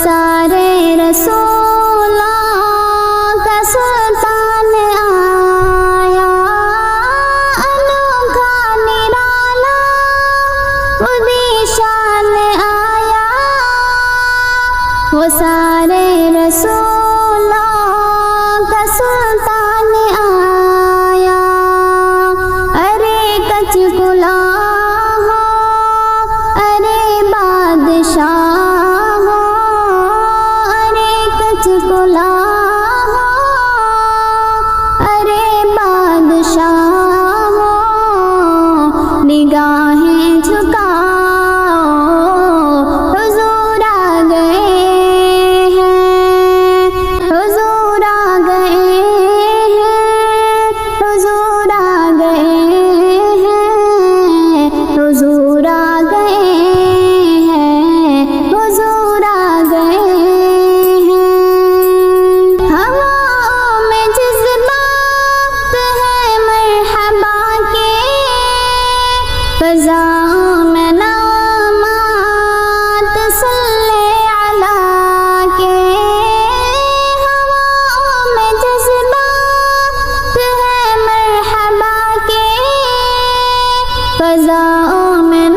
سارے رسولوں کا سلطان آیا، انوکھا نرالا وہ ذیشان آیا، وہ سارے رسولوں کا سلطان آیا۔ ارے کچھ کلا ہو، ارے بادشاہ ہو، ارے کچھ کلا ہو، ارے بادشاہ ہو، نگاہیں جھکاؤ حضور آ گئے ہیں، حضور آ گئے ہیں، حضور آ گئے ہیں، حضور آ گئے ہیں، حضور آ گئے ہیں۔ ہواؤں میں جذبات ہیں مرحبا کے، فضاؤں میں نغمات صلی علیٰ کے، ہواؤں میں جذبات ہیں مرحبا کے، فضاؤں میں